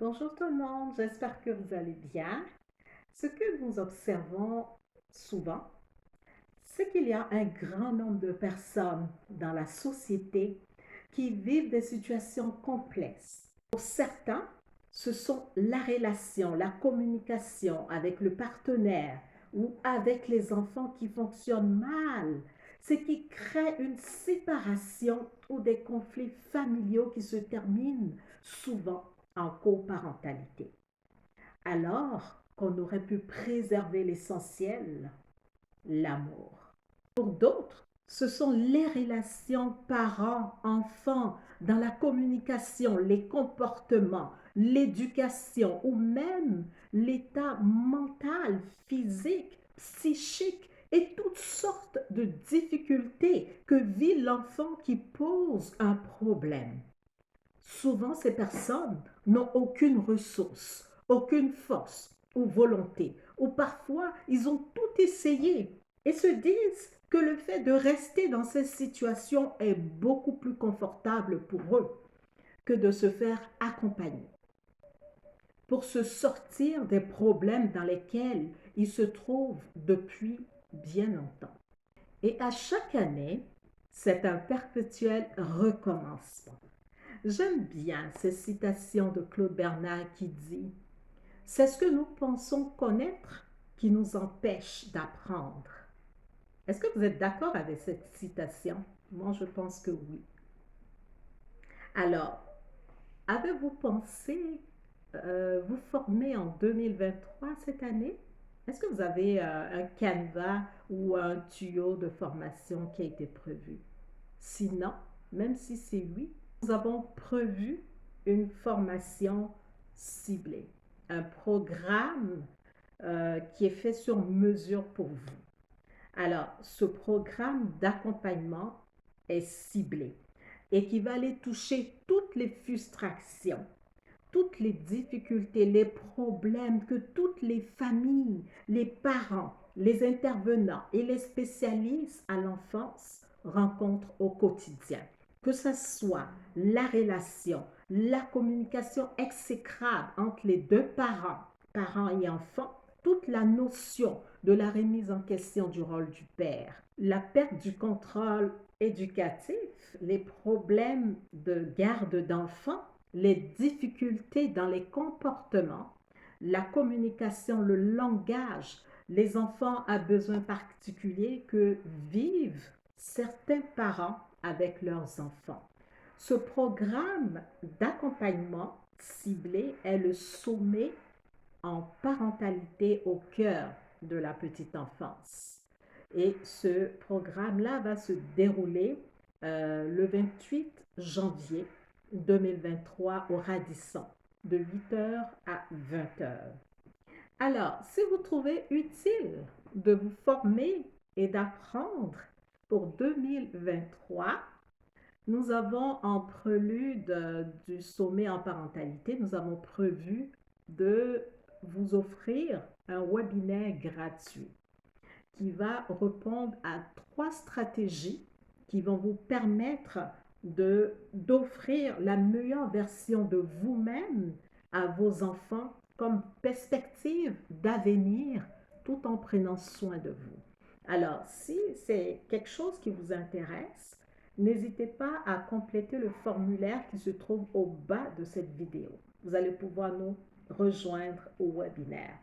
Bonjour tout le monde, j'espère que vous allez bien. Ce que nous observons souvent, c'est qu'il y a un grand nombre de personnes dans la société qui vivent des situations complexes. Pour certains, ce sont la relation, la communication avec le partenaire ou avec les enfants qui fonctionnent mal, ce qui crée une séparation ou des conflits familiaux qui se terminent souvent en coparentalité. Alors qu'on aurait pu préserver l'essentiel, l'amour. Pour d'autres, ce sont les relations parents-enfants dans la communication, les comportements, l'éducation ou même l'état mental, physique, psychique et toutes sortes de difficultés que vit l'enfant qui pose un problème. Souvent, ces personnes n'ont aucune ressource, aucune force ou volonté, ou parfois ils ont tout essayé et se disent que le fait de rester dans cette situation est beaucoup plus confortable pour eux que de se faire accompagner pour se sortir des problèmes dans lesquels ils se trouvent depuis bien longtemps. Et à chaque année, c'est un perpétuel recommencement. J'aime bien cette citation de Claude Bernard qui dit: c'est ce que nous pensons connaître qui nous empêche d'apprendre. Est-ce que vous êtes d'accord avec cette citation? Moi, je pense que oui. Alors, avez-vous pensé vous former en 2023 cette année? Est-ce que vous avez un canevas ou un tuyau de formation qui a été prévu? Sinon, même si c'est oui, nous avons prévu une formation ciblée, un programme qui est fait sur mesure pour vous. Alors, ce programme d'accompagnement est ciblé et qui va aller toucher toutes les frustrations, toutes les difficultés, les problèmes que toutes les familles, les parents, les intervenants et les spécialistes à l'enfance rencontrent au quotidien. Que ce soit la relation, la communication exécrable entre les deux parents et enfants, toute la notion de la remise en question du rôle du père, la perte du contrôle éducatif, les problèmes de garde d'enfants, les difficultés dans les comportements, la communication, le langage, les enfants à besoins particuliers que vivent certains parents avec leurs enfants. Ce programme d'accompagnement ciblé est le sommet en parentalité au cœur de la petite enfance. Et ce programme-là va se dérouler le 28 janvier 2023 au Radisson, de 8h à 20h. Alors, si vous trouvez utile de vous former et d'apprendre pour 2023, nous avons en prélude du sommet en parentalité, nous avons prévu de vous offrir un webinaire gratuit qui va répondre à 3 stratégies qui vont vous permettre d'offrir la meilleure version de vous-même à vos enfants comme perspective d'avenir tout en prenant soin de vous. Alors, si c'est quelque chose qui vous intéresse, n'hésitez pas à compléter le formulaire qui se trouve au bas de cette vidéo. Vous allez pouvoir nous rejoindre au webinaire.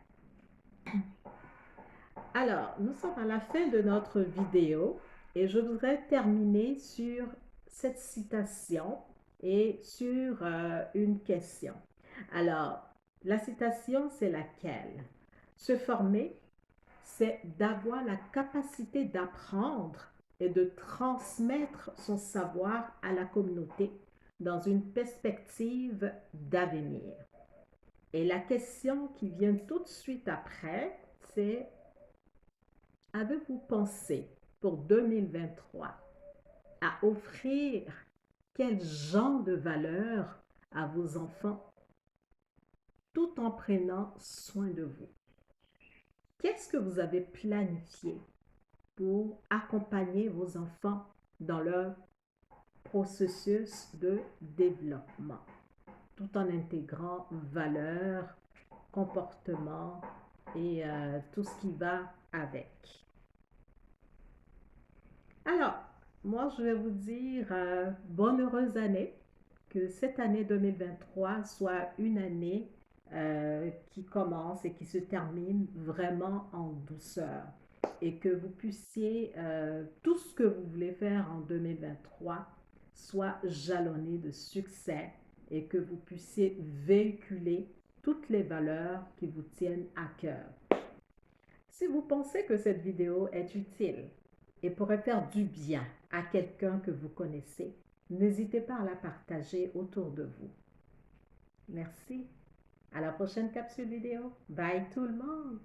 Alors, nous sommes à la fin de notre vidéo et je voudrais terminer sur cette citation et sur une question. Alors, la citation, c'est laquelle? Se former, c'est d'avoir la capacité d'apprendre et de transmettre son savoir à la communauté dans une perspective d'avenir. Et la question qui vient tout de suite après, c'est: avez-vous pensé pour 2023 à offrir quel genre de valeur à vos enfants tout en prenant soin de vous? Qu'est-ce que vous avez planifié pour accompagner vos enfants dans leur processus de développement, tout en intégrant valeurs, comportements et tout ce qui va avec. Alors, moi, je vais vous dire bonne heureuse année, que cette année 2023 soit une année qui commence et qui se termine vraiment en douceur et que vous puissiez, tout ce que vous voulez faire en 2023 soit jalonné de succès et que vous puissiez véhiculer toutes les valeurs qui vous tiennent à cœur. Si vous pensez que cette vidéo est utile et pourrait faire du bien à quelqu'un que vous connaissez, n'hésitez pas à la partager autour de vous. Merci. À la prochaine capsule vidéo. Bye tout le monde.